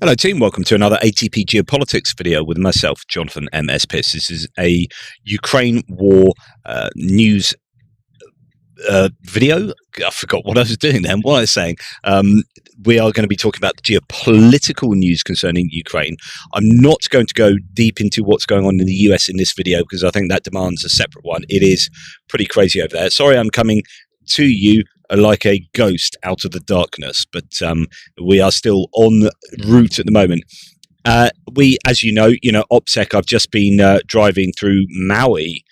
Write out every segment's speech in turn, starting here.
Hello team, welcome to another ATP Geopolitics video with myself, Jonathan MS Pearce. This is a Ukraine War news video. I forgot what I was doing then. What I was saying, we are going to be talking about the geopolitical news concerning Ukraine. I'm not going to go deep into what's going on in the US in this video because I think that demands a separate one. It is pretty crazy over there. Sorry, I'm coming to you like a ghost out of the darkness, but we are still en route at the moment. We, as you know, OPSEC, I've just been driving through Maui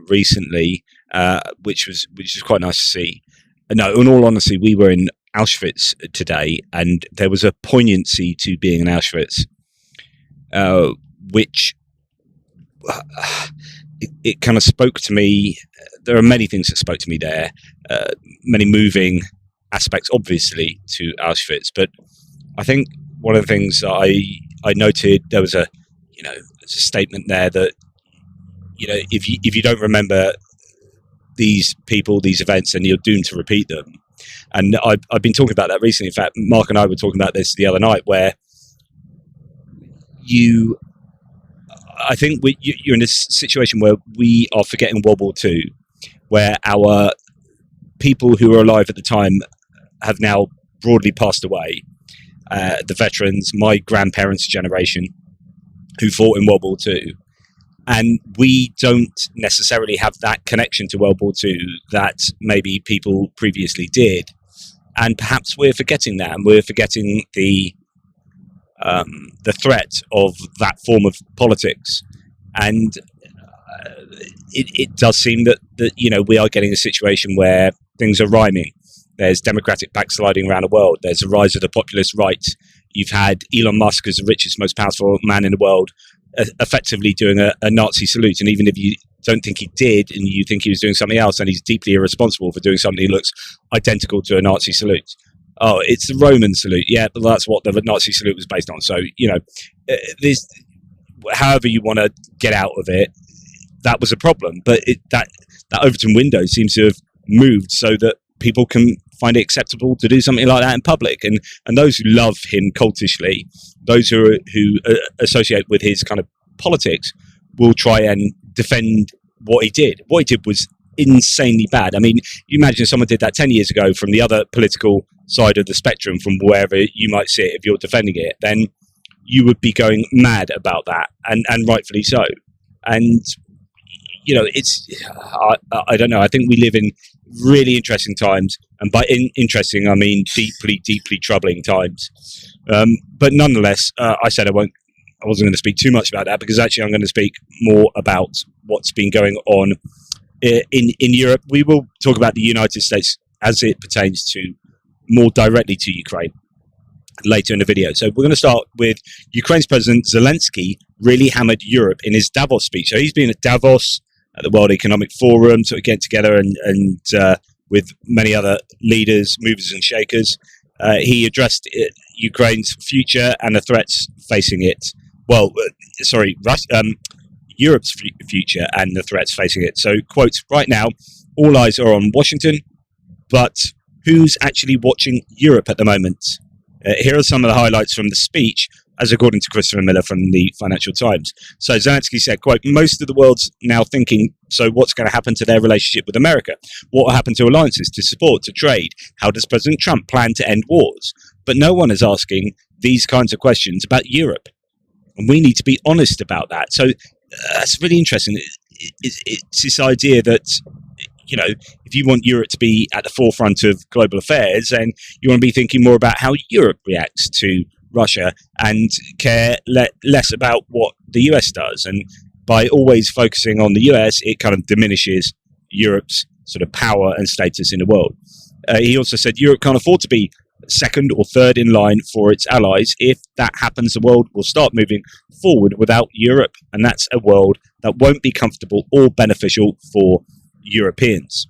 recently, which was quite nice to see. No, in all honesty, we were in Auschwitz today, and there was a poignancy to being in Auschwitz, which it kind of spoke to me. There are many things that spoke to me there, many moving aspects, obviously, to Auschwitz. But I think one of the things that I noted, there was a statement there that if you don't remember these people, these events, then you're doomed to repeat them. And I've been talking about that recently. In fact, Mark and I were talking about this the other night, where I think you're in this situation where we are forgetting World War II, where our people who were alive at the time have now broadly passed away. The veterans, my grandparents' generation, who fought in World War II. And we don't necessarily have that connection to World War II that maybe people previously did. And perhaps we're forgetting that, and we're forgetting the threat of that form of politics. And it does seem that we are getting a situation where things are rhyming. There's democratic backsliding around the world. There's a rise of the populist right. You've had Elon Musk as the richest, most powerful man in the world, effectively doing a Nazi salute. And even if you don't think he did, and you think he was doing something else, and he's deeply irresponsible for doing something that looks identical to a Nazi salute. Oh, it's the Roman salute. Yeah, but that's what the Nazi salute was based on. So, this, however you want to get out of it, that was a problem. But that Overton window seems to have moved so that people can find it acceptable to do something like that in public. And those who love him cultishly, those who associate with his kind of politics, will try and defend what he did. What he did was insanely bad. I mean, you imagine if someone did that 10 years ago from the other political side of the spectrum, from wherever you might sit, if you're defending it, then you would be going mad about that, and rightfully so. And it's I don't know. I think we live in really interesting times, and by interesting I mean deeply troubling times. But nonetheless, I said I wasn't going to speak too much about that, because actually I'm going to speak more about what's been going on in Europe. We will talk about the United States as it pertains to more directly to Ukraine later in the video. So we're going to start with Ukraine's President Zelensky really hammered Europe in his Davos speech. So he's been at Davos at the World Economic Forum, sort of getting together and with many other leaders, movers and shakers. He addressed Ukraine's future and the threats facing it. Europe's future and the threats facing it. So, quote, right now, all eyes are on Washington, but who's actually watching Europe at the moment? Here are some of the highlights from the speech, as according to Christopher Miller from the Financial Times. So Zelensky said, quote, most of the world's now thinking, so what's going to happen to their relationship with America? What will happen to alliances, to support, to trade? How does President Trump plan to end wars? But no one is asking these kinds of questions about Europe. And we need to be honest about that. So that's really interesting. It's this idea that, if you want Europe to be at the forefront of global affairs, then you want to be thinking more about how Europe reacts to Russia and care less about what the US does. And by always focusing on the US, it kind of diminishes Europe's sort of power and status in the world. He also said Europe can't afford to be second or third in line for its allies. If that happens, the world will start moving forward without Europe, and that's a world that won't be comfortable or beneficial for Europeans.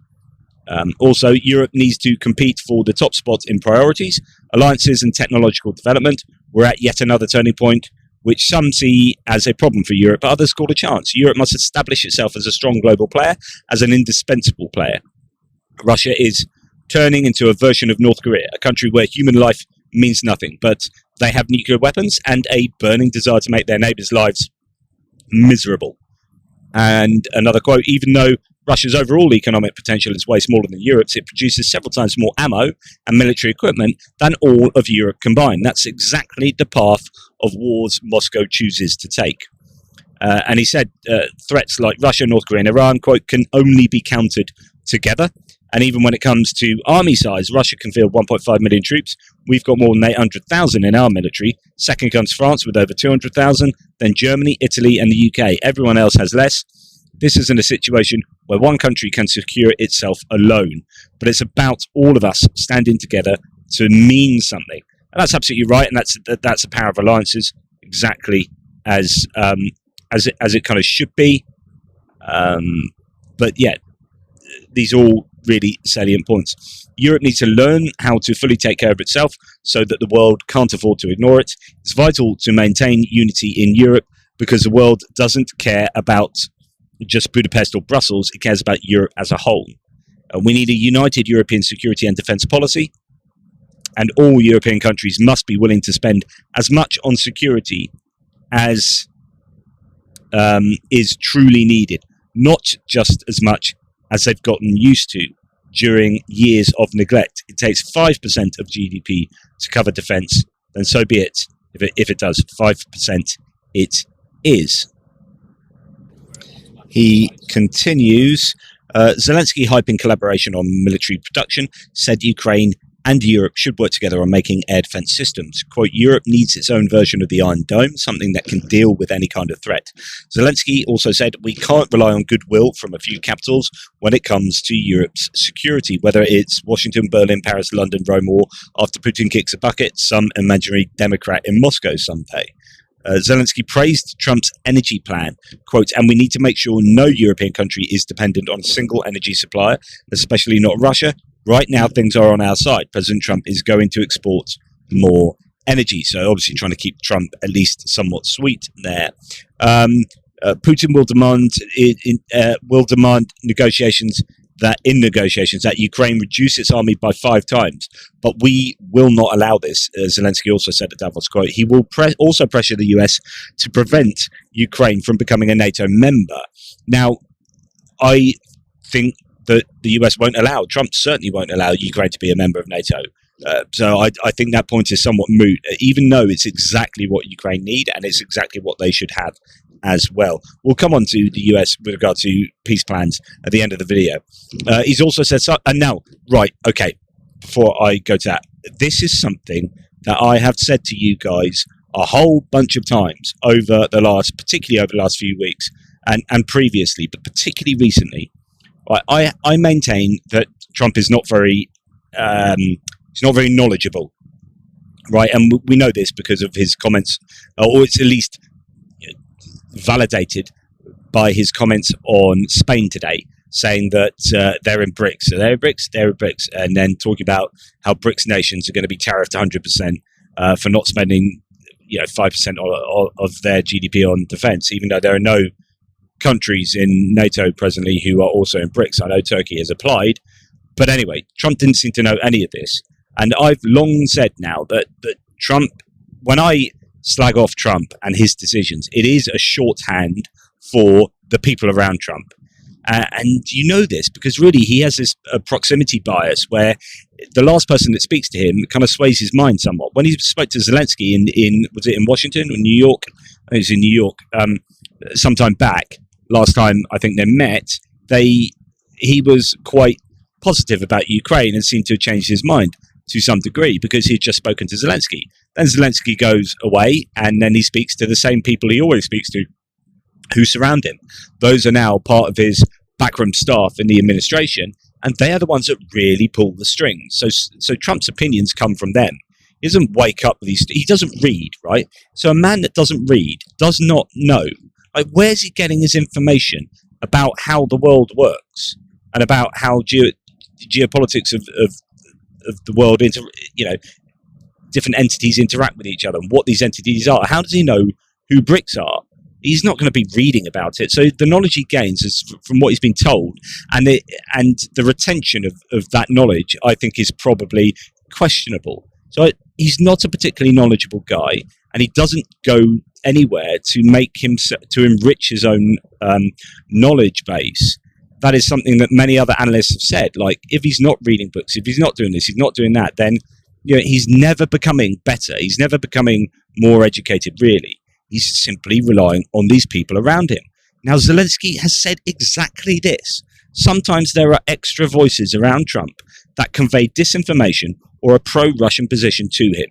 Also, Europe needs to compete for the top spot in priorities, alliances and technological development. We're at yet another turning point, which some see as a problem for Europe, but others call a chance. Europe must establish itself as a strong global player, as an indispensable player. Russia is turning into a version of North Korea, a country where human life means nothing, but They have nuclear weapons and a burning desire to make their neighbours' lives miserable. And another quote, even though Russia's overall economic potential is way smaller than Europe's, it produces several times more ammo and military equipment than all of Europe combined. That's exactly the path of wars Moscow chooses to take. And he said threats like Russia, North Korea and Iran, quote, can only be countered together. And even when it comes to army size, Russia can field 1.5 million troops. We've got more than 800,000 in our military. Second comes France with over 200,000, then Germany, Italy and the UK. Everyone else has less. This isn't a situation where one country can secure itself alone, but it's about all of us standing together to mean something. And that's absolutely right, and that's the power of alliances, exactly as it kind of should be. But yeah, these are all really salient points. Europe needs to learn how to fully take care of itself so that the world can't afford to ignore it. It's vital to maintain unity in Europe because the world doesn't care about just Budapest or Brussels, it cares about Europe as a whole. We need a united European security and defence policy, and all European countries must be willing to spend as much on security as is truly needed, not just as much as they've gotten used to during years of neglect. It takes 5% of GDP to cover defence, then so be it. If it does, 5% it is. He continues, Zelensky hyping collaboration on military production, said Ukraine and Europe should work together on making air defence systems. Quote, Europe needs its own version of the Iron Dome, something that can deal with any kind of threat. Zelensky also said, we can't rely on goodwill from a few capitals when it comes to Europe's security, whether it's Washington, Berlin, Paris, London, Rome, or after Putin kicks a bucket, some imaginary Democrat in Moscow someday. Zelensky praised Trump's energy plan, quote, and we need to make sure no European country is dependent on a single energy supplier, especially not Russia. Right now, things are on our side. President Trump is going to export more energy. So obviously trying to keep Trump at least somewhat sweet there. Putin will demand negotiations that Ukraine reduce its army by 5 times. But we will not allow this, Zelensky also said at Davos, quote, he will also pressure the US to prevent Ukraine from becoming a NATO member. Now, I think that the US won't allow, Trump certainly won't allow Ukraine to be a member of NATO. So I think that point is somewhat moot, even though it's exactly what Ukraine need and it's exactly what they should have as well. We'll come on to the US with regard to peace plans at the end of the video. He's also said, and now, right, okay, before I go to that, this is something that I have said to you guys a whole bunch of times particularly over the last few weeks and previously, but particularly recently. I maintain that Trump is not very knowledgeable, right? And we know this because of his comments, or it's at least validated by his comments on Spain today, saying that they're in BRICS. So they're in BRICS, and then talking about how BRICS nations are going to be tariffed 100% for not spending 5% of their GDP on defence, even though there are no countries in NATO presently who are also in BRICS. I know Turkey has applied, but anyway, Trump didn't seem to know any of this. And I've long said now that Trump, when I slag off Trump and his decisions, it is a shorthand for the people around Trump. And you know this because really he has this proximity bias where the last person that speaks to him kind of sways his mind somewhat. When he spoke to Zelensky was it in Washington or New York? I think it was in New York sometime back. Last time I think they met, he was quite positive about Ukraine and seemed to have changed his mind to some degree because he'd just spoken to Zelensky. Then Zelensky goes away and then he speaks to the same people he always speaks to who surround him. Those are now part of his backroom staff in the administration, and they are the ones that really pull the strings. So Trump's opinions come from them. He doesn't wake up with he doesn't read, right? So a man that doesn't read does not know. Like, where's he getting his information about how the world works and about how geopolitics of the world, different entities interact with each other and what these entities are? How does he know who BRICS are? He's not going to be reading about it. So the knowledge he gains is from what he's been told, and the retention of that knowledge, I think, is probably questionable. So he's not a particularly knowledgeable guy, and he doesn't go anywhere to to enrich his own knowledge base. That is something that many other analysts have said. Like, if he's not reading books, if he's not doing this, he's not doing that, then he's never becoming better. He's never becoming more educated, really. He's simply relying on these people around him. Now, Zelensky has said exactly this. Sometimes there are extra voices around Trump that convey disinformation or a pro-Russian position to him.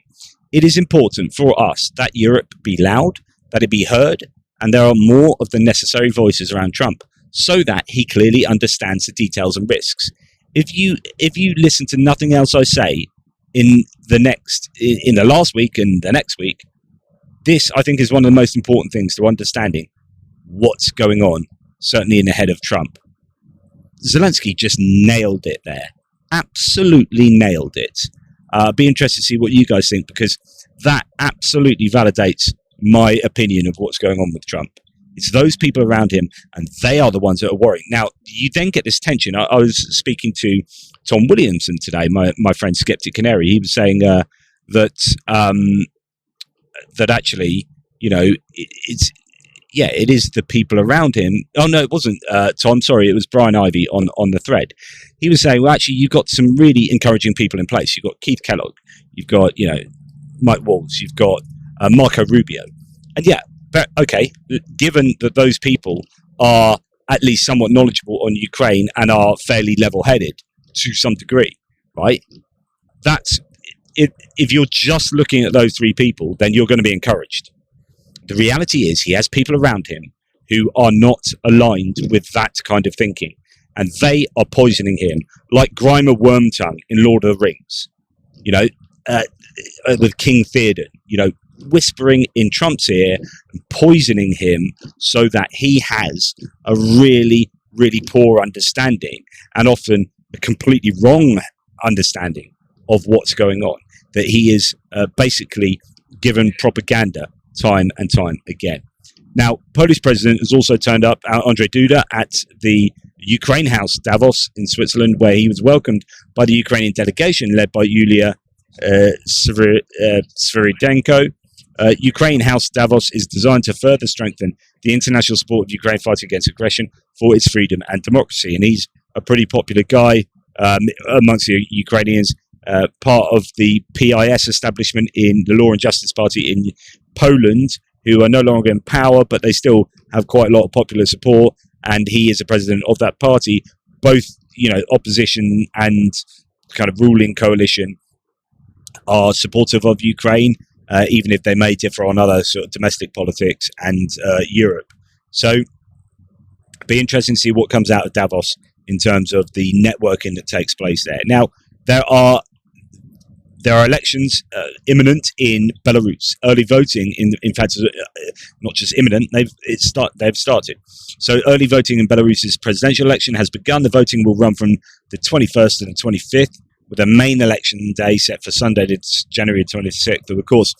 It is important for us that Europe be loud, that it be heard, and there are more of the necessary voices around Trump so that he clearly understands the details and risks. If you listen to nothing else I say in the last week and the next week, this, I think, is one of the most important things to understanding what's going on, certainly in the head of Trump. Zelensky just nailed it there. Absolutely nailed it. Be interested to see what you guys think, because that absolutely validates my opinion of what's going on with Trump. It's those people around him, and they are the ones that are worrying. Now, you then get this tension. I was speaking to Tom Williamson today, my friend Skeptic Canary. He was saying that actually, it is the people around him. Oh, no, it wasn't Tom. Sorry, it was Brian Ivey on the thread. He was saying, well, actually, you've got some really encouraging people in place. You've got Keith Kellogg. You've got, Mike Waltz. You've got Marco Rubio. And yeah, but okay, given that those people are at least somewhat knowledgeable on Ukraine and are fairly level-headed to some degree, right? That's if you're just looking at those three people, then you're going to be encouraged. The reality is he has people around him who are not aligned with that kind of thinking, and they are poisoning him like Grimer Wormtongue in Lord of the Rings, with King Theoden, whispering in Trump's ear and poisoning him so that he has a really, really poor understanding, and often a completely wrong understanding of what's going on, that he is basically given propaganda time and time again. Now, Polish president has also turned up, Andrzej Duda, at the Ukraine House Davos in Switzerland, where he was welcomed by the Ukrainian delegation led by Yulia Sviridenko. Ukraine House Davos is designed to further strengthen the international support of Ukraine fighting against aggression for its freedom and democracy. And he's a pretty popular guy amongst the Ukrainians, part of the PIS establishment in the Law and Justice Party in Poland, who are no longer in power, but they still have quite a lot of popular support. And he is the president of that party. Both, opposition and kind of ruling coalition are supportive of Ukraine, even if they may differ on other sort of domestic politics and Europe. So it'll be interesting to see what comes out of Davos in terms of the networking that takes place there. Now, there are elections imminent in Belarus. Early voting, in fact, not just imminent, they've started. So early voting in Belarus's presidential election has begun. The voting will run from the 21st to the 25th, with a main election day set for Sunday, it's January 26th. But of course,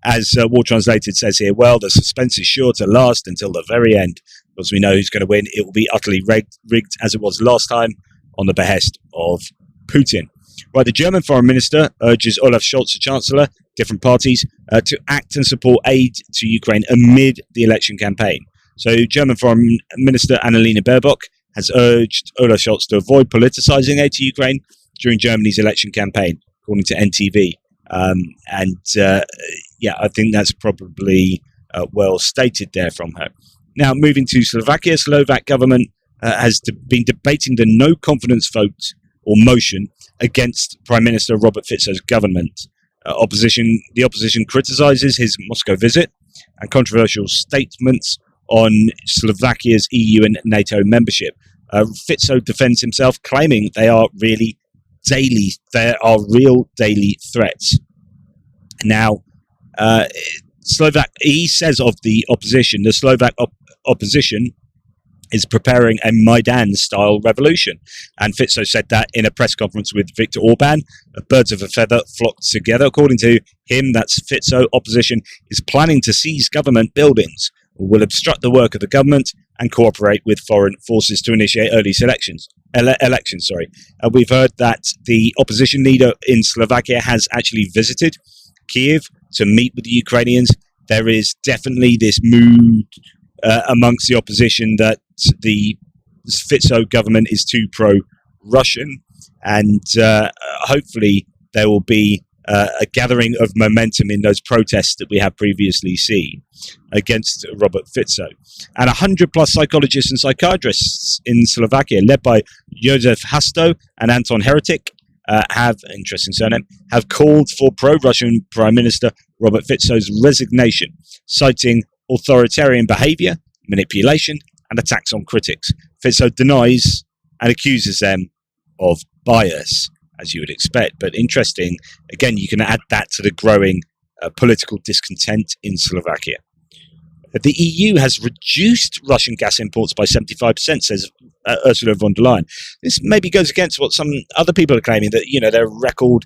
as War Translated says here, well, the suspense is sure to last until the very end, because we know who's going to win. It will be utterly rigged as it was last time, on the behest of Putin. Right, the German foreign minister urges Olaf Scholz, the chancellor, different parties, to act and support aid to Ukraine amid the election campaign. So German foreign minister Annalena Baerbock has urged Olaf Scholz to avoid politicizing aid to Ukraine during Germany's election campaign, according to NTV. I think that's probably well stated there from her. Now, moving to Slovakia, Slovak government has been debating the no confidence vote or motion against Prime Minister Robert Fico's government. The opposition criticises his Moscow visit and controversial statements on Slovakia's EU and NATO membership. Fico defends himself, claiming they are real daily threats. Now, he says of the opposition, the Slovak opposition is preparing a Maidan-style revolution. And Fico said that in a press conference with Viktor Orban. Birds of a feather flocked together. According to him, that's Fico, opposition is planning to seize government buildings, will obstruct the work of the government, and cooperate with foreign forces to initiate early elections. We've heard that the opposition leader in Slovakia has actually visited Kiev to meet with the Ukrainians. There is definitely this mood amongst the opposition that the Fico government is too pro-Russian, and hopefully there will be a gathering of momentum in those protests that we have previously seen against Robert Fico. And 100 plus psychologists and psychiatrists in Slovakia, led by Josef Hasto and Anton Heretic, have called for pro-Russian Prime Minister Robert Fico's resignation, citing authoritarian behaviour, manipulation, and attacks on critics. Fico denies and accuses them of bias, as you would expect. But interesting, again, you can add that to the growing political discontent in Slovakia. The EU has reduced Russian gas imports by 75%, says Ursula von der Leyen. This maybe goes against what some other people are claiming, that, there are record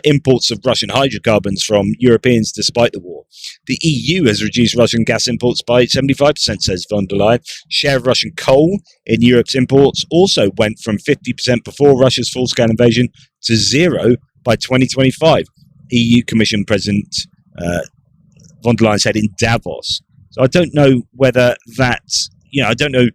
imports of Russian hydrocarbons from Europeans despite the war. The EU has reduced Russian gas imports by 75%, says von der Leyen. Share of Russian coal in Europe's imports also went from 50% before Russia's full-scale invasion to zero by 2025. EU Commission President von der Leyen said in Davos. So I don't know whether that's, I don't know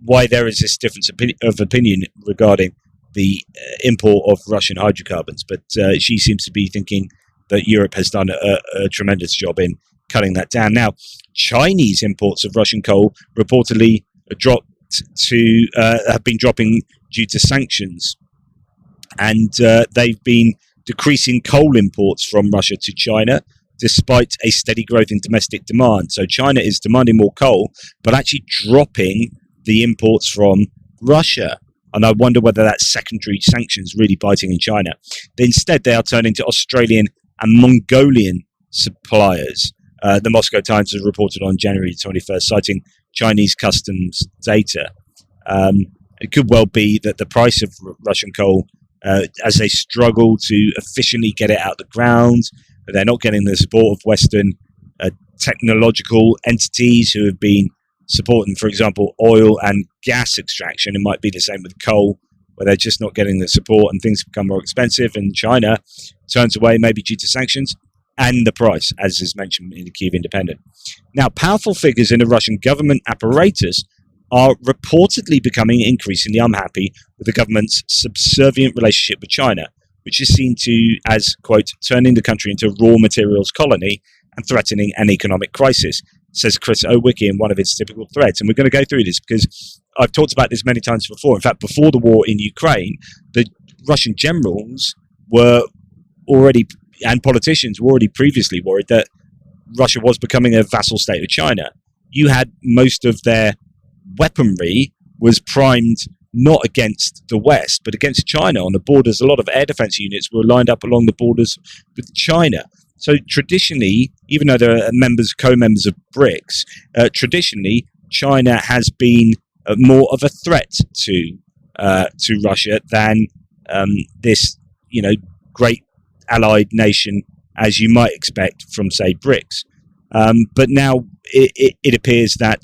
why there is this difference of opinion regarding the import of Russian hydrocarbons, but she seems to be thinking that Europe has done a tremendous job in cutting that down. Now, Chinese imports of Russian coal reportedly have been dropping due to sanctions, and they've been decreasing coal imports from Russia to China, despite a steady growth in domestic demand. So China is demanding more coal, but actually dropping the imports from Russia. And I wonder whether that's secondary sanctions really biting in China. Instead, they are turning to Australian and Mongolian suppliers. The Moscow Times has reported on January 21st, citing Chinese customs data. It could well be that the price of Russian coal, as they struggle to efficiently get it out of the ground, they're not getting the support of Western technological entities who have been supporting, for example, oil and gas extraction. It might be the same with coal, where they're just not getting the support and things become more expensive, and China turns away, maybe due to sanctions and the price, as is mentioned in the Kyiv Independent. Now, powerful figures in the Russian government apparatus are reportedly becoming increasingly unhappy with the government's subservient relationship with China, which is seen as, quote, turning the country into a raw materials colony and threatening an economic crisis, says Chris Owicki in one of its typical threads. And we're going to go through this because I've talked about this many times before. In fact, before the war in Ukraine, the Russian generals were already, and politicians were already previously worried that Russia was becoming a vassal state of China. You had most of their weaponry was primed not against the West, but against China on the borders. A lot of air defense units were lined up along the borders with China. So traditionally, even though there are co-members of BRICS, traditionally China has been more of a threat to Russia than this, great allied nation, as you might expect from, say, BRICS. But now it appears that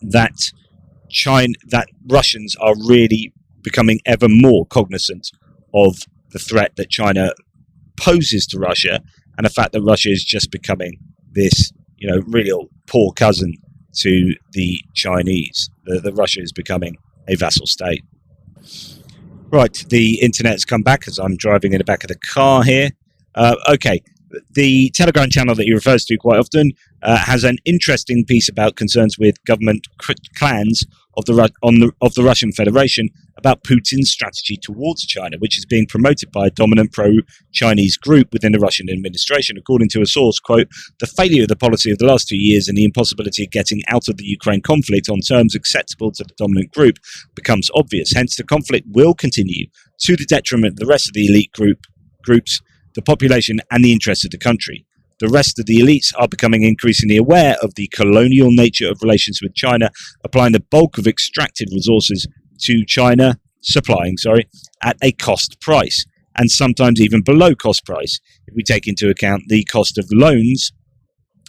that Russians are really becoming ever more cognizant of the threat that China poses to Russia, and the fact that Russia is just becoming this, really poor cousin to the Chinese. That Russia is becoming a vassal state. Right, the internet's come back as I'm driving in the back of the car here. Okay, the Telegram channel that he refers to quite often has an interesting piece about concerns with government clans of the Russian Federation about Putin's strategy towards China, which is being promoted by a dominant pro-Chinese group within the Russian administration. According to a source, quote, the failure of the policy of the last 2 years and the impossibility of getting out of the Ukraine conflict on terms acceptable to the dominant group becomes obvious. Hence, the conflict will continue to the detriment of the rest of the elite groups, the population, and the interests of the country. The rest of the elites are becoming increasingly aware of the colonial nature of relations with China, applying the bulk of extracted resources to China, at a cost price, and sometimes even below cost price, if we take into account the cost of loans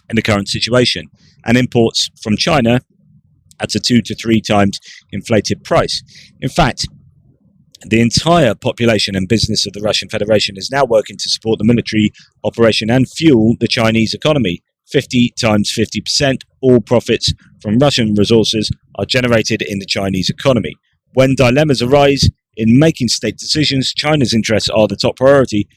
in the current situation, and imports from China at a 2 to 3 times inflated price. In fact, the entire population and business of the Russian Federation is now working to support the military operation and fuel the Chinese economy. 50 times 50%, all profits from Russian resources are generated in the Chinese economy. When dilemmas arise in making state decisions, China's interests are the top priority.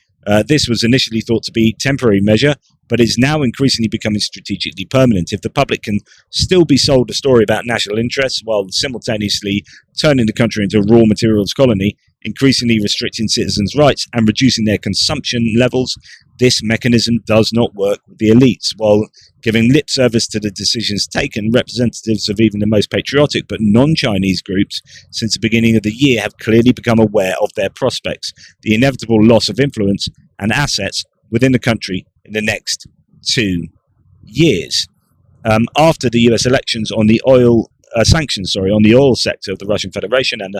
This was initially thought to be a temporary measure, but is now increasingly becoming strategically permanent. If the public can still be sold a story about national interests while simultaneously turning the country into a raw materials colony, increasingly restricting citizens' rights and reducing their consumption levels, this mechanism does not work with the elites. While giving lip service to the decisions taken, representatives of even the most patriotic but non-Chinese groups since the beginning of the year have clearly become aware of their prospects, the inevitable loss of influence and assets within the country in the next 2 years. After the US elections on the oil sanctions on the oil sector of the Russian Federation and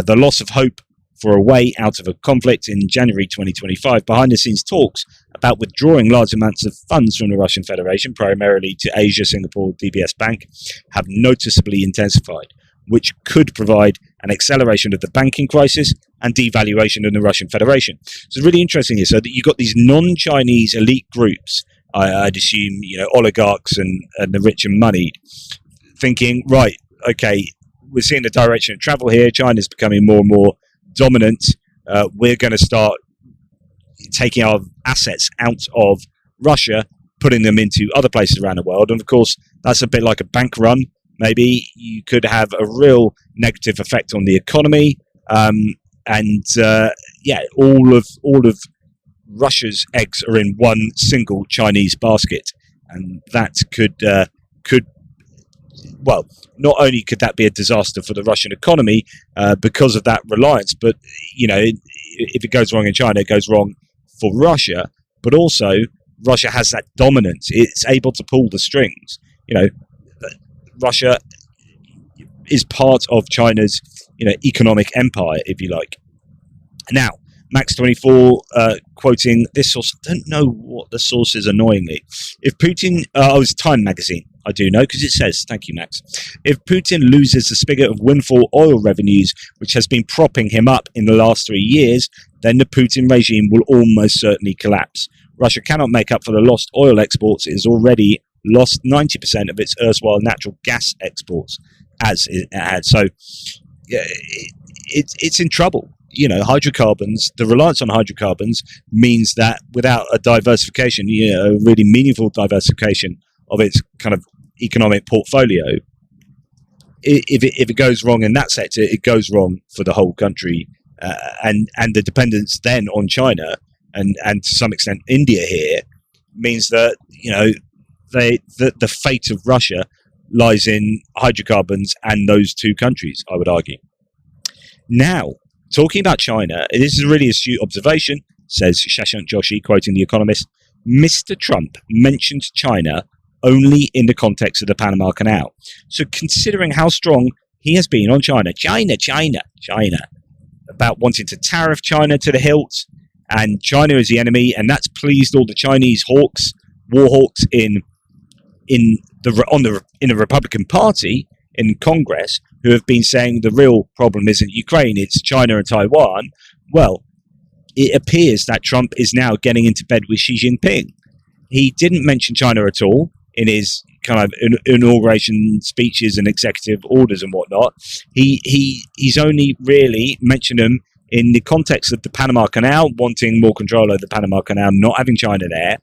the loss of hope for a way out of a conflict in January 2025, behind-the-scenes talks about withdrawing large amounts of funds from the Russian Federation, primarily to Asia, Singapore, DBS Bank, have noticeably intensified, which could provide an acceleration of the banking crisis and devaluation of the Russian Federation. So it's really interesting here. So that you've got these non-Chinese elite groups, I'd assume, oligarchs and the rich and moneyed, thinking, right, okay, we're seeing the direction of travel here. China's becoming more and more dominant. We're going to start taking our assets out of Russia, putting them into other places around the world. And of course, that's a bit like a bank run. Maybe you could have a real negative effect on the economy. All of Russia's eggs are in one single Chinese basket. And that could not only could that be a disaster for the Russian economy because of that reliance, but, if it goes wrong in China, it goes wrong for Russia. But also, Russia has that dominance. It's able to pull the strings. Russia is part of China's, economic empire, if you like. Now, Max24 quoting this source. I don't know what the source is, annoyingly. If Putin... it's Time magazine. I do know, because it says, thank you, Max. If Putin loses the spigot of windfall oil revenues, which has been propping him up in the last 3 years, then the Putin regime will almost certainly collapse. Russia cannot make up for the lost oil exports. It has already lost 90% of its erstwhile natural gas exports, as it had. So, it's in trouble. Hydrocarbons, the reliance on hydrocarbons means that without a diversification, a really meaningful diversification of its kind of economic portfolio, if it goes wrong in that sector, it goes wrong for the whole country, and the dependence then on China and to some extent India here means that the fate of Russia lies in hydrocarbons and those two countries, I would argue. Now, talking about China, this is a really astute observation, says Shashank Joshi, quoting The Economist. Mr. Trump mentioned China only in the context of the Panama Canal. So considering how strong he has been on China, about wanting to tariff China to the hilt, and China is the enemy, and that's pleased all the Chinese hawks, war hawks in the Republican Party in Congress, who have been saying the real problem isn't Ukraine, it's China and Taiwan. Well, it appears that Trump is now getting into bed with Xi Jinping. He didn't mention China at all in his kind of inauguration speeches and executive orders and whatnot. He's only really mentioned them in the context of the Panama Canal, wanting more control over the Panama Canal, not having China there,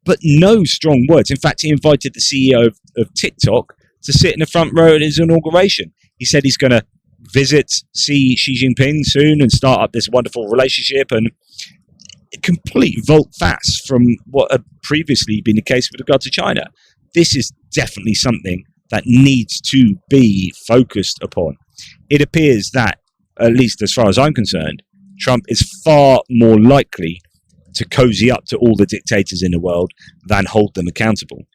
but no strong words. In fact, he invited the CEO of TikTok to sit in the front row at his inauguration. He said he's going to see Xi Jinping soon and start up this wonderful relationship, and a complete volte-face from what had previously been the case with regard to China. This is definitely something that needs to be focused upon. It appears that, at least as far as I'm concerned, Trump is far more likely to cozy up to all the dictators in the world than hold them accountable.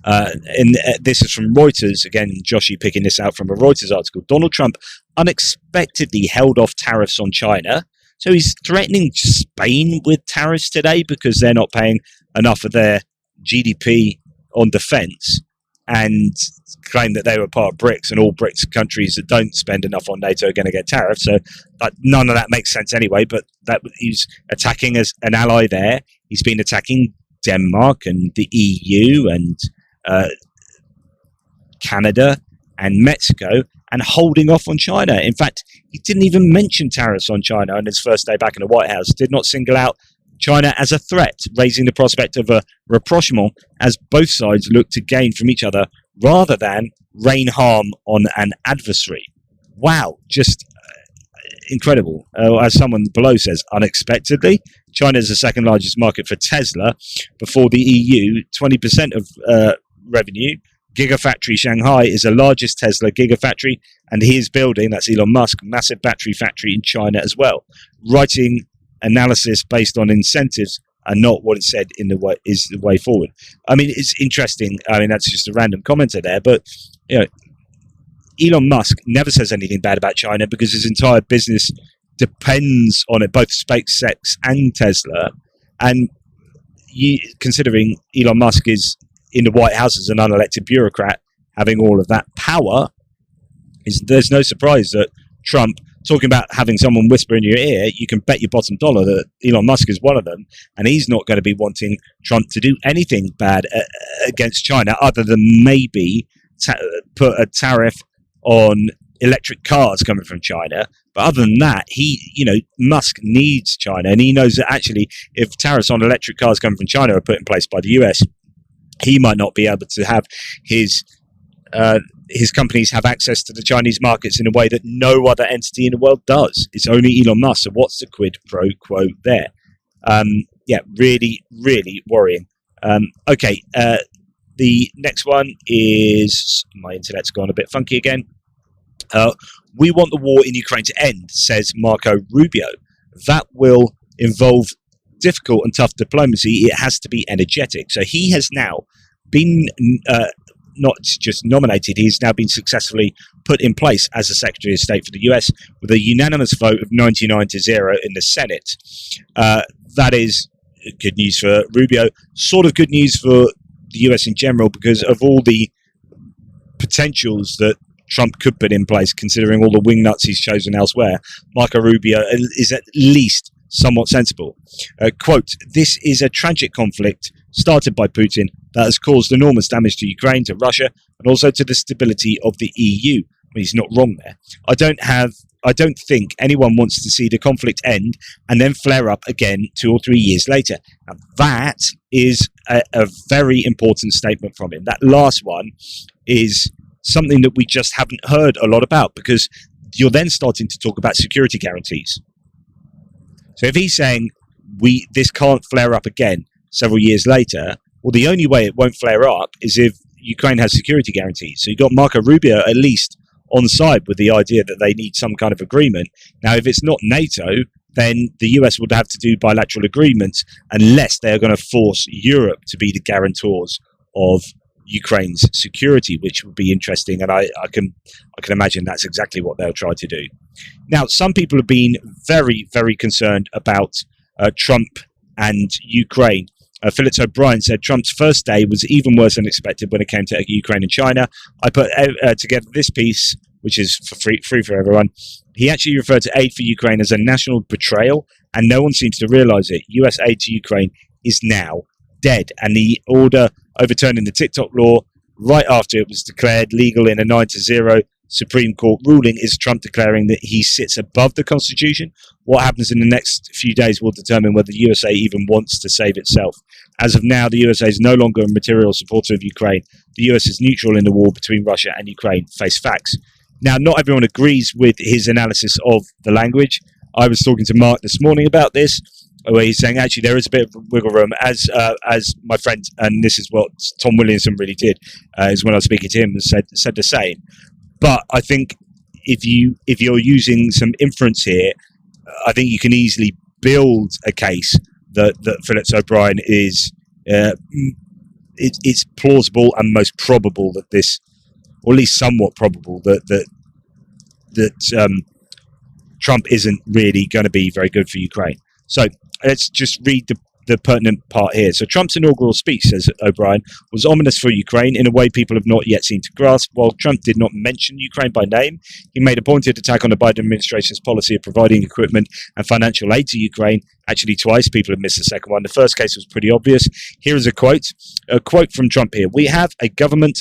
This is from Reuters. Again, Joshi picking this out from a Reuters article. Donald Trump unexpectedly held off tariffs on China. So he's threatening Spain with tariffs today because they're not paying enough of their GDP on defence and claim that they were part of BRICS, and all BRICS countries that don't spend enough on NATO are going to get tariffs. So none of that makes sense anyway, but that he's attacking as an ally there. He's been attacking Denmark and the EU and Canada and Mexico, and holding off on China. In fact, he didn't even mention tariffs on China on his first day back in the White House, did not single out China as a threat, raising the prospect of a rapprochement as both sides look to gain from each other rather than rain harm on an adversary. Wow, just incredible. As someone below says, unexpectedly, China is the second largest market for Tesla before the EU, 20% of revenue. Gigafactory Shanghai is the largest Tesla gigafactory, and he is building, that's Elon Musk, massive battery factory in China as well. Writing analysis based on incentives are not what it said in the way is the way forward. I mean, it's interesting. I mean, that's just a random commenter there, but you know, Elon Musk never says anything bad about China because his entire business depends on it, both SpaceX and Tesla. And considering Elon Musk is in the White House as an unelected bureaucrat, having all of that power, there's no surprise that Trump, talking about having someone whisper in your ear, you can bet your bottom dollar that Elon Musk is one of them, and he's not going to be wanting Trump to do anything bad against China other than maybe put a tariff on electric cars coming from China. But other than that, Musk needs China, and he knows that actually if tariffs on electric cars coming from China are put in place by the US, he might not be able to have his companies have access to the Chinese markets in a way that no other entity in the world does. It's only Elon Musk. So what's the quid pro quo there? Really, really worrying. Okay, the next one is, my internet's gone a bit funky again. We want the war in Ukraine to end, says Marco Rubio. That will involve difficult and tough diplomacy. It has to be energetic. So he has now been not just nominated, he's now been successfully put in place as a Secretary of State for the US with a unanimous vote of 99-0 in the Senate. That is good news for Rubio, sort of good news for the US in general, because of all the potentials that Trump could put in place, considering all the wingnuts he's chosen elsewhere. Marco Rubio is at least somewhat sensible. Quote, this is a tragic conflict started by Putin that has caused enormous damage to Ukraine, to Russia, and also to the stability of the EU. I mean, he's not wrong there. I don't think anyone wants to see the conflict end and then flare up again 2 or 3 years later. Now, that is a very important statement from him. That last one is something that we just haven't heard a lot about, because you're then starting to talk about security guarantees. So if he's saying this can't flare up again several years later, well, the only way it won't flare up is if Ukraine has security guarantees. So you've got Marco Rubio at least on side with the idea that they need some kind of agreement. Now, if it's not NATO, then the US would have to do bilateral agreements unless they're going to force Europe to be the guarantors of Ukraine's security, which would be interesting, and I can imagine that's exactly what they'll try to do. Now, some people have been very, very concerned about Trump and Ukraine. Phillips O'Brien said Trump's first day was even worse than expected when it came to Ukraine and China. I put together this piece, which is for free for everyone. He actually referred to aid for Ukraine as a national betrayal, and no one seems to realize it. US aid to Ukraine is now dead, and the order overturning the TikTok law right after it was declared legal in a 9-0 Supreme Court ruling is Trump declaring that he sits above the Constitution. What happens in the next few days will determine whether the USA even wants to save itself. As of now, the USA is no longer a material supporter of Ukraine. The US is neutral in the war between Russia and Ukraine. Face facts. Now, not everyone agrees with his analysis of the language. I was talking to Mark this morning about this, where he's saying actually there is a bit of wiggle room, as my friend, and this is what Tom Williamson really did, is when I was speaking to him, said the same. But I think if you're using some inference here, I think you can easily build a case that Phillips O'Brien is it's plausible and most probable that this, or at least somewhat probable that Trump isn't really going to be very good for Ukraine. So let's just read the pertinent part here. So Trump's inaugural speech, says O'Brien, was ominous for Ukraine in a way people have not yet seemed to grasp. While Trump did not mention Ukraine by name, he made a pointed attack on the Biden administration's policy of providing equipment and financial aid to Ukraine. Actually, twice. People have missed the second one. The first case was pretty obvious. Here is a quote from Trump here. "We have a government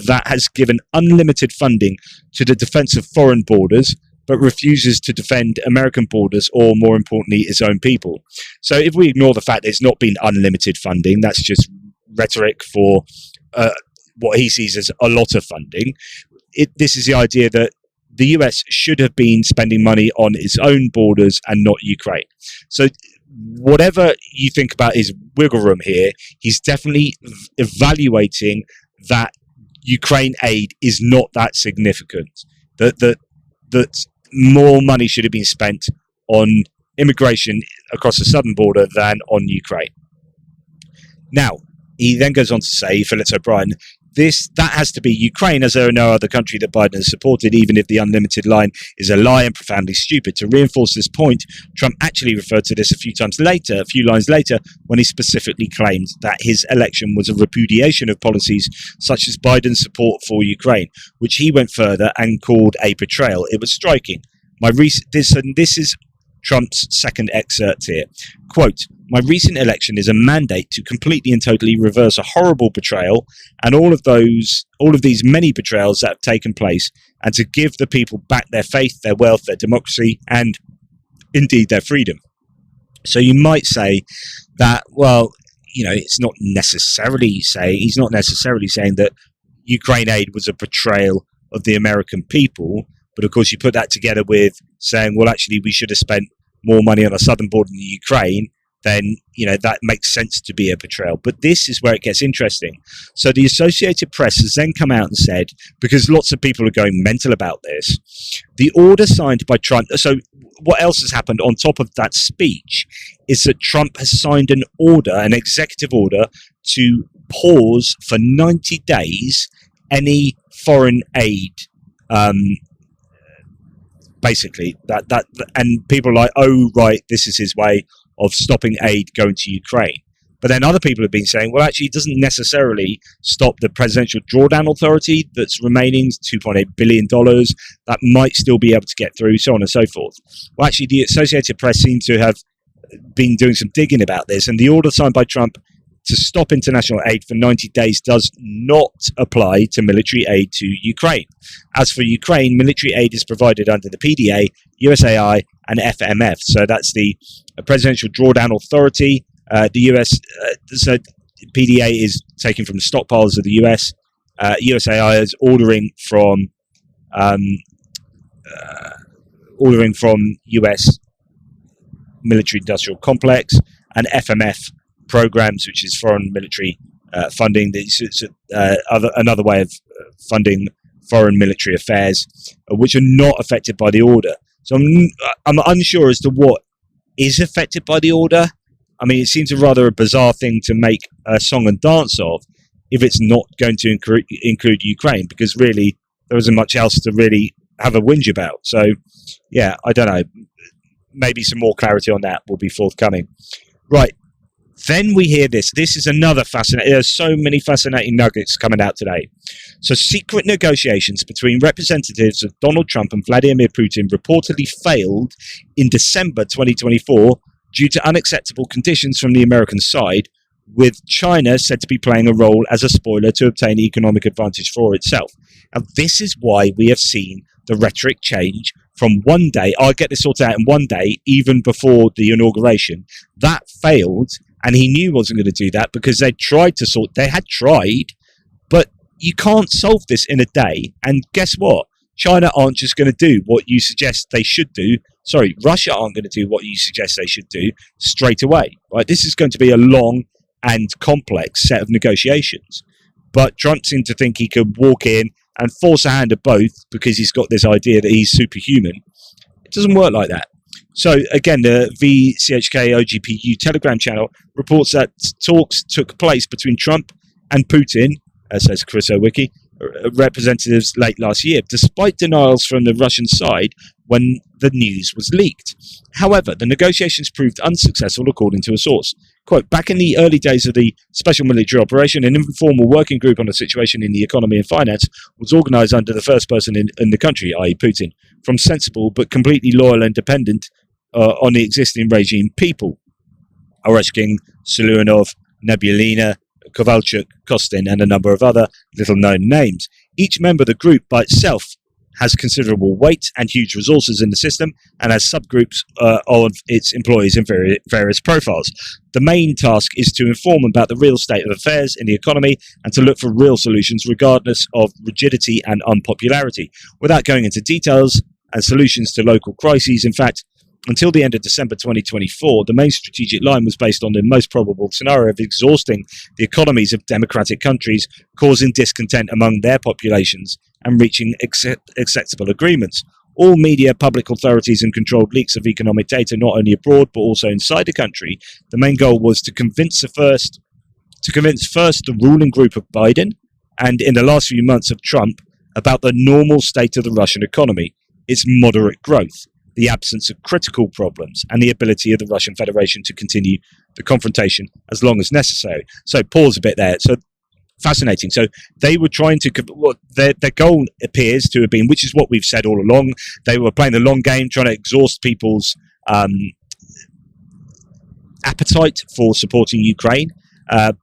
that has given unlimited funding to the defense of foreign borders, but refuses to defend American borders or, more importantly, its own people." So if we ignore the fact there's not been unlimited funding, that's just rhetoric for what he sees as a lot of funding. This is the idea that the US should have been spending money on its own borders and not Ukraine. So whatever you think about his wiggle room here, he's definitely evaluating that Ukraine aid is not that significant, that more money should have been spent on immigration across the southern border than on Ukraine. Now, he then goes on to say, Phillips O'Brien, that has to be Ukraine, as there are no other country that Biden has supported, even if the unlimited line is a lie and profoundly stupid. To reinforce this point, Trump actually referred to this a few lines later, when he specifically claimed that his election was a repudiation of policies such as Biden's support for Ukraine, which he went further and called a betrayal. It was striking. This is Trump's second excerpt here. Quote, "My recent election is a mandate to completely and totally reverse a horrible betrayal and all of these many betrayals that have taken place, and to give the people back their faith, their wealth, their democracy, and indeed their freedom." So you might say that, well, he's not necessarily saying that Ukraine aid was a betrayal of the American people. But of course, you put that together with saying, well, actually, we should have spent more money on the southern border than Ukraine, then, that makes sense to be a betrayal. But this is where it gets interesting. So the Associated Press has then come out and said, because lots of people are going mental about this, the order signed by Trump. So what else has happened on top of that speech is that Trump has signed an executive order to pause for 90 days any foreign aid. Basically, and people are like, oh, right, this is his way of stopping aid going to Ukraine. But then other people have been saying, well, actually, it doesn't necessarily stop the Presidential Drawdown Authority that's remaining, $2.8 billion, that might still be able to get through, so on and so forth. Well, actually, the Associated Press seems to have been doing some digging about this, and the order signed by Trump to stop international aid for 90 days does not apply to military aid to Ukraine. As for Ukraine, military aid is provided under the PDA, USAI, and FMF. So that's the Presidential Drawdown Authority. The US, so PDA is taken from the stockpiles of the US. USAI is ordering from US military industrial complex, and FMF programs, which is foreign military funding. It's another way of funding foreign military affairs, which are not affected by the order. So I'm unsure as to what is affected by the order. I mean, it seems a rather bizarre thing to make a song and dance of if it's not going to include Ukraine, because really there isn't much else to really have a whinge about. So, yeah, I don't know. Maybe some more clarity on that will be forthcoming. Right. Then we hear this. This is another fascinating. There's so many fascinating nuggets coming out today. So secret negotiations between representatives of Donald Trump and Vladimir Putin reportedly failed in December 2024 due to unacceptable conditions from the American side, with China said to be playing a role as a spoiler to obtain economic advantage for itself. And this is why we have seen the rhetoric change from one day, I'll get this sorted out in one day, even before the inauguration. That failed. And he knew he wasn't going to do that because they had tried, but you can't solve this in a day. And guess what? China aren't just going to do what you suggest they should do. Sorry, Russia aren't going to do what you suggest they should do straight away. Right? This is going to be a long and complex set of negotiations. But Trump seemed to think he could walk in and force a hand of both because he's got this idea that he's superhuman. It doesn't work like that. So again, the VCHK OGPU Telegram channel reports that talks took place between Trump and Putin, says Chris Owicki, representatives late last year, despite denials from the Russian side when the news was leaked. However, the negotiations proved unsuccessful, according to a source. Quote, back in the early days of the special military operation, an informal working group on the situation in the economy and finance was organized under the first person in the country, i.e. Putin, from sensible but completely loyal and dependent on the existing regime people. Oreshkin, Siluanov, Nebulina, Kovalchuk, Kostin, and a number of other little-known names. Each member of the group by itself has considerable weight and huge resources in the system, and has subgroups of its employees in various profiles. The main task is to inform about the real state of affairs in the economy and to look for real solutions regardless of rigidity and unpopularity, without going into details and solutions to local crises. In fact, until the end of December 2024, the main strategic line was based on the most probable scenario of exhausting the economies of democratic countries, causing discontent among their populations, and reaching acceptable agreements. All media, public authorities, and controlled leaks of economic data, not only abroad but also inside the country, the main goal was to convince first the ruling group of Biden, and in the last few months of Trump, about the normal state of the Russian economy, its moderate growth, the absence of critical problems, and the ability of the Russian Federation to continue the confrontation as long as necessary. So pause a bit there. So fascinating. So they were trying to, well, their goal appears to have been, which is what we've said all along, they were playing the long game, trying to exhaust people's appetite for supporting Ukraine.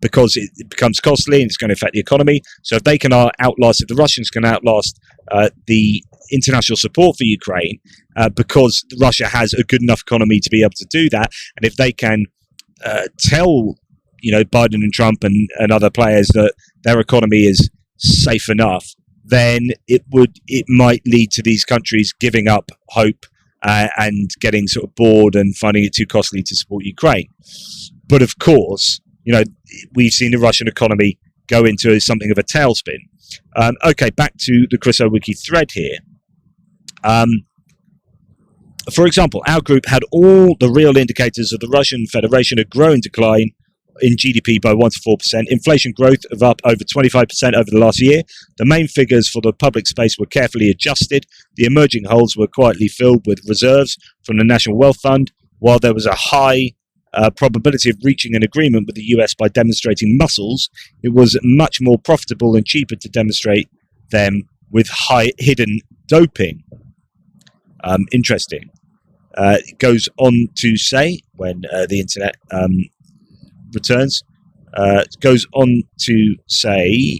Because it becomes costly and it's going to affect the economy. So if they can if the Russians can outlast the international support for Ukraine, because Russia has a good enough economy to be able to do that, and if they can tell, Biden and Trump and other players that their economy is safe enough, then it might lead to these countries giving up hope and getting sort of bored and finding it too costly to support Ukraine. But of course, we've seen the Russian economy go into something of a tailspin. Okay, back to the Chris Wiki thread here. For example, our group had all the real indicators of the Russian Federation a growing decline in GDP by 1 to 4%, inflation growth of up over 25% over the last year. The main figures for the public space were carefully adjusted. The emerging holes were quietly filled with reserves from the National Wealth Fund, while there was a high probability of reaching an agreement with the US by demonstrating muscles. It was much more profitable and cheaper to demonstrate them with high hidden doping. Interesting. It goes on to say, when the internet returns, it goes on to say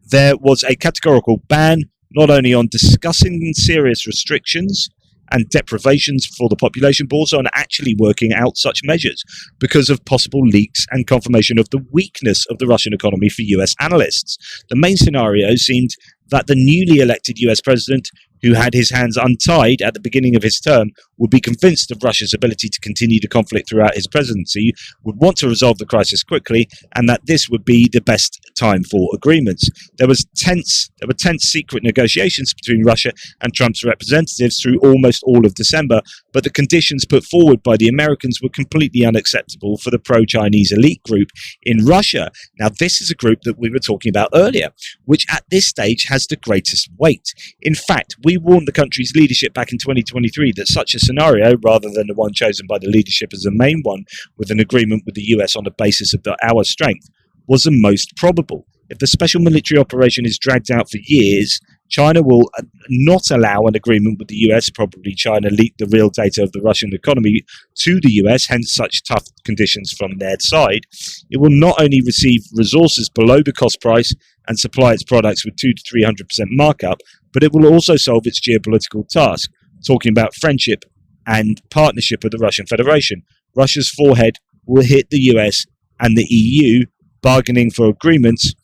there was a categorical ban not only on discussing serious restrictions and deprivations for the population, but also on actually working out such measures because of possible leaks and confirmation of the weakness of the Russian economy for US analysts. The main scenario seemed that the newly elected US president, who had his hands untied at the beginning of his term, would be convinced of Russia's ability to continue the conflict throughout his presidency, would want to resolve the crisis quickly, and that this would be the best time for agreements. There were tense secret negotiations between Russia and Trump's representatives through almost all of December, but the conditions put forward by the Americans were completely unacceptable for the pro-Chinese elite group in Russia. Now, this is a group that we were talking about earlier, which at this stage has the greatest weight. In fact, we warned the country's leadership back in 2023 that such a scenario, rather than the one chosen by the leadership as the main one, with an agreement with the US on the basis of our strength, was the most probable. If the special military operation is dragged out for years, China will not allow an agreement with the US. Probably China leaked the real data of the Russian economy to the US, hence such tough conditions from their side. It will not only receive resources below the cost price and supply its products with 200 to 300% markup, but it will also solve its geopolitical task, talking about friendship and partnership with the Russian Federation. Russia's forehead will hit the US and the EU, bargaining for agreements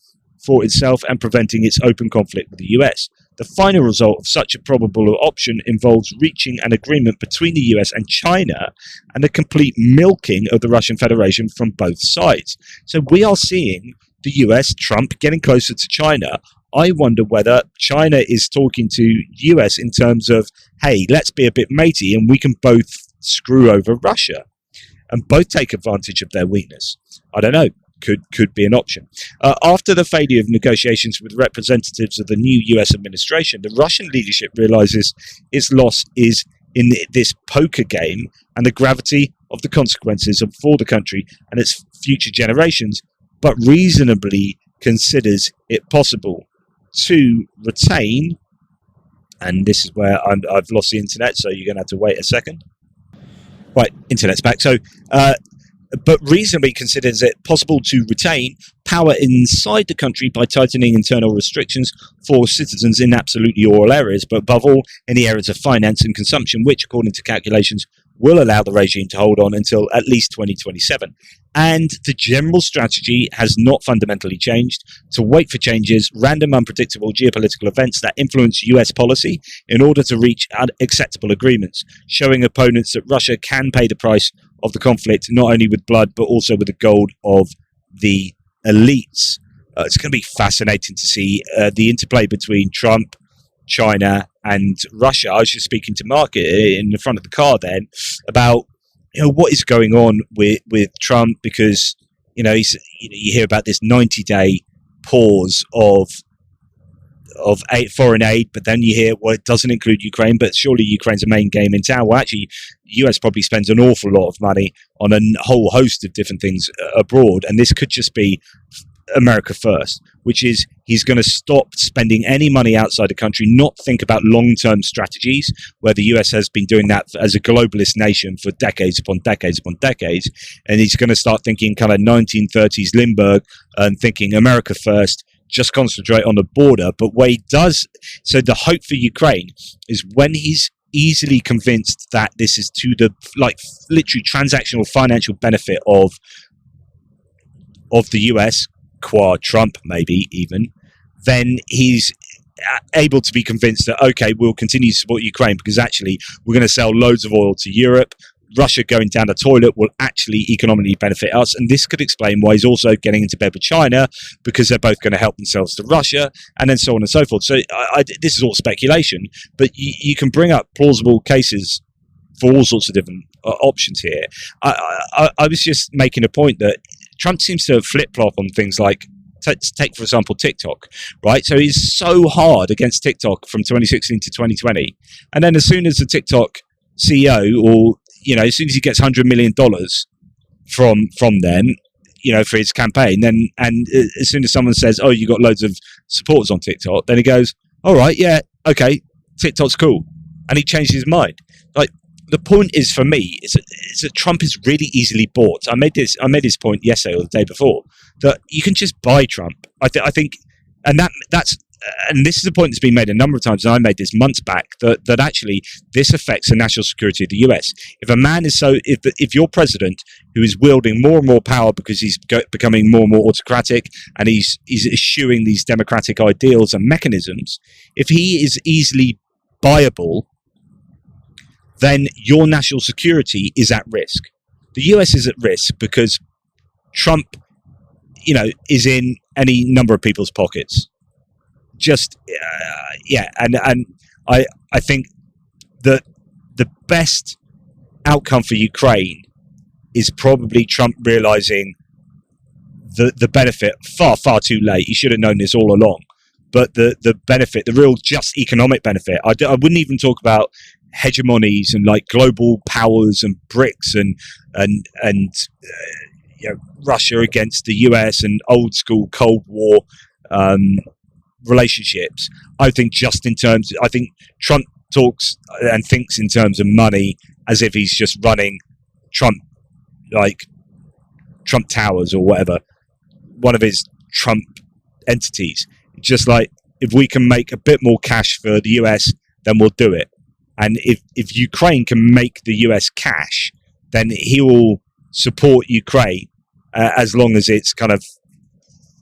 for itself and preventing its open conflict with the US. The final result of such a probable option involves reaching an agreement between the US and China and a complete milking of the Russian Federation from both sides. So we are seeing the US, Trump, getting closer to China. I wonder whether China is talking to US in terms of, hey, let's be a bit matey and we can both screw over Russia and both take advantage of their weakness. I don't know. Could be an option. After the failure of negotiations with representatives of the new US administration, the Russian leadership realizes its loss is in this poker game and the gravity of the consequences for the country and its future generations, but reasonably considers it possible to retain, and this is where I've lost the internet, so you're going to have to wait a second. Right, internet's back. So, but reasonably considers it possible to retain power inside the country by tightening internal restrictions for citizens in absolutely all areas, but above all in the areas of finance and consumption, which, according to calculations, will allow the regime to hold on until at least 2027. And the general strategy has not fundamentally changed: to wait for changes, random, unpredictable geopolitical events that influence US policy in order to reach acceptable agreements, showing opponents that Russia can pay the price of the conflict, not only with blood, but also with the gold of the elites. It's going to be fascinating to see the interplay between Trump, China, and Russia. I was just speaking to Mark in the front of the car then about what is going on with Trump, because you hear about this 90-day pause of foreign aid, but then you hear, well, it doesn't include Ukraine, but surely Ukraine's a main game in town. Well, actually, the US probably spends an awful lot of money on a whole host of different things abroad, and this could just be America first, which is he's going to stop spending any money outside the country, not think about long-term strategies, where the US has been doing that as a globalist nation for decades upon decades upon decades, and he's going to start thinking kind of 1930s Lindbergh and thinking America first, just concentrate on the border. But where he does, so the hope for Ukraine is when he's easily convinced that this is to the literally transactional financial benefit of the US, qua Trump maybe even, then he's able to be convinced that, okay, we'll continue to support Ukraine because actually we're going to sell loads of oil to Europe. Russia going down the toilet will actually economically benefit us, and this could explain why he's also getting into bed with China, because they're both going to help themselves to Russia, and then so on and so forth. So this is all speculation, but you can bring up plausible cases for all sorts of different options here. I was just making a point that Trump seems to flip-flop on things like, take for example TikTok, right? So he's so hard against TikTok from 2016 to 2020, and then as soon as the TikTok CEO, or as soon as he gets $100 million from them, for his campaign, then, and as soon as someone says, oh, you got loads of supporters on TikTok, then he goes, all right, yeah, okay, TikTok's cool. And he changes his mind. Like, the point is, for me, is that Trump is really easily bought. I made this point yesterday or the day before, that you can just buy Trump. I think, and that's, and this is a point that's been made a number of times, and I made this months back, that actually this affects the national security of the US. If a man is if your president, who is wielding more and more power because he's becoming more and more autocratic, and he's eschewing these democratic ideals and mechanisms, if he is easily buyable, then your national security is at risk. The US is at risk because Trump, is in any number of people's pockets. And I think that the best outcome for Ukraine is probably Trump realizing the benefit far too late. He should have known this all along, but the benefit, the real just economic benefit, I wouldn't even talk about hegemonies and like global powers and BRICS and Russia against the US and old school Cold War relationships. I think I think Trump talks and thinks in terms of money as if he's just running Trump Towers or whatever, one of his Trump entities. Just like, if we can make a bit more cash for the US, then we'll do it. And if Ukraine can make the US cash, then he will support Ukraine as long as it's kind of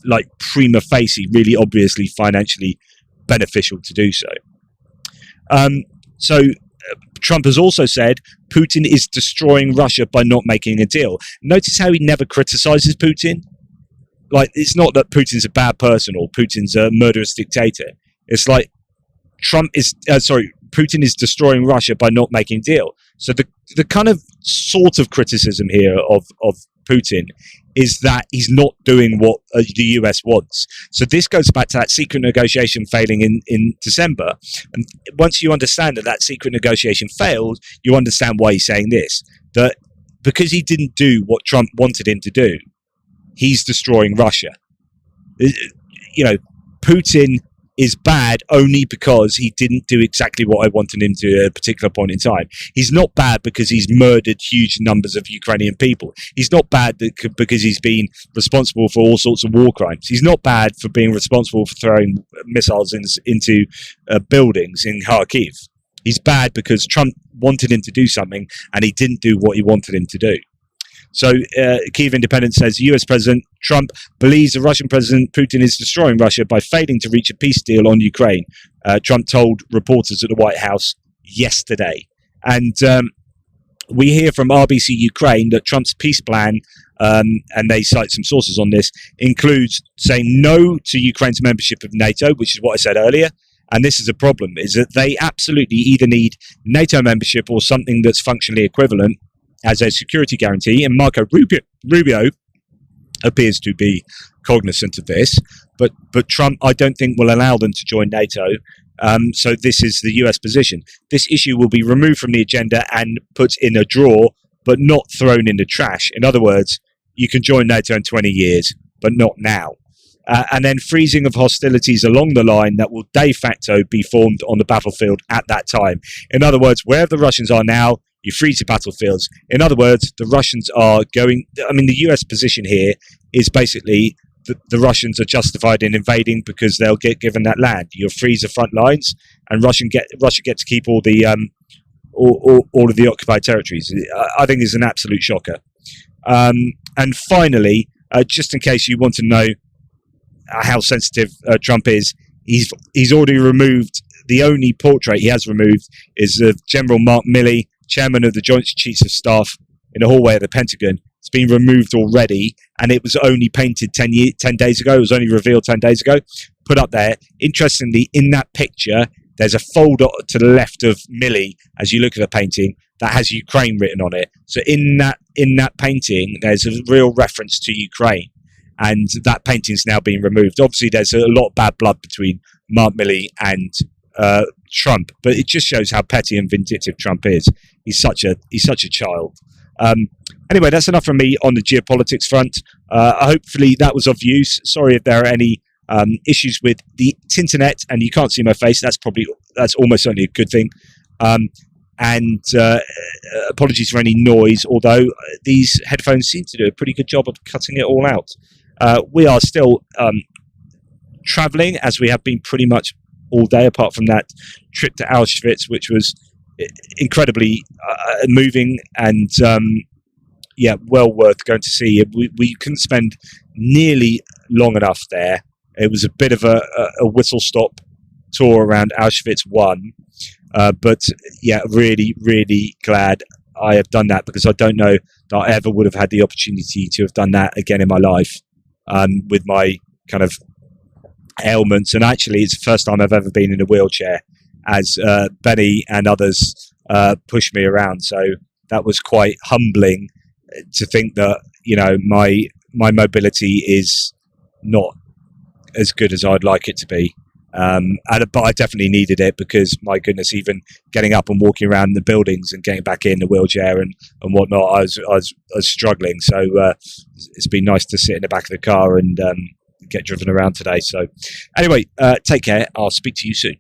like prima facie, really obviously financially beneficial to do so. Trump has also said Putin is destroying Russia by not making a deal. Notice how he never criticizes Putin. Like, it's not that Putin's a bad person or Putin's a murderous dictator. It's like Putin is destroying Russia by not making a deal. So the kind of sort of criticism here of Putin is that he's not doing what the US wants. So this goes back to that secret negotiation failing in December. And once you understand that secret negotiation failed, you understand why he's saying this. That because he didn't do what Trump wanted him to do, he's destroying Russia. Putin is bad only because he didn't do exactly what I wanted him to at a particular point in time. He's not bad because he's murdered huge numbers of Ukrainian people. He's not bad because he's been responsible for all sorts of war crimes. He's not bad for being responsible for throwing missiles into buildings in Kharkiv. He's bad because Trump wanted him to do something and he didn't do what he wanted him to do. So Kyiv Independent says US President Trump believes the Russian President Putin is destroying Russia by failing to reach a peace deal on Ukraine. Trump told reporters at the White House yesterday. And we hear from RBC Ukraine that Trump's peace plan, and they cite some sources on this, includes saying no to Ukraine's membership of NATO, which is what I said earlier. And this is a problem, is that they absolutely either need NATO membership or something that's functionally equivalent as a security guarantee, and Marco Rubio appears to be cognizant of this, but Trump, I don't think, will allow them to join NATO. So this is the US position. This issue will be removed from the agenda and put in a drawer, but not thrown in the trash. In other words, you can join NATO in 20 years, but not now. And then freezing of hostilities along the line that will de facto be formed on the battlefield at that time. In other words, wherever the Russians are now, you freeze the battlefields. In other words, the Russians are going... the US position here is basically the Russians are justified in invading because they'll get given that land. You'll freeze the front lines, and Russia get to keep all of the occupied territories. I think it's an absolute shocker. And finally, just in case you want to know how sensitive Trump is, he's already removed... The only portrait he has removed is of General Mark Milley, chairman of the Joint Chiefs of Staff, in the hallway of the Pentagon. It's been removed already, and it was only painted 10 days ago. It was only revealed 10 days ago. Put up there. Interestingly, in that picture, there's a folder to the left of Milley, as you look at the painting, that has Ukraine written on it. So in that painting, there's a real reference to Ukraine, and that painting's now been removed. Obviously, there's a lot of bad blood between Mark Milley and Trump, but it just shows how petty and vindictive Trump is. He's such a child. Anyway, that's enough from me on the geopolitics front. Hopefully that was of use. Sorry if there are any issues with the internet and you can't see my face. That's almost certainly a good thing. And apologies for any noise, although these headphones seem to do a pretty good job of cutting it all out. We are still traveling, as we have been pretty much all day, apart from that trip to Auschwitz, which was incredibly moving and well worth going to see. We couldn't spend nearly long enough there. It was a bit of a whistle-stop tour around Auschwitz 1, but really, really glad I have done that, because I don't know that I ever would have had the opportunity to have done that again in my life, with my kind of ailments. And actually, it's the first time I've ever been in a wheelchair, as Benny and others pushed me around. So that was quite humbling to think that, my mobility is not as good as I'd like it to be. But I definitely needed it, because my goodness, even getting up and walking around the buildings and getting back in the wheelchair and whatnot, I was struggling. So it's been nice to sit in the back of the car and get driven around today. So anyway, take care. I'll speak to you soon.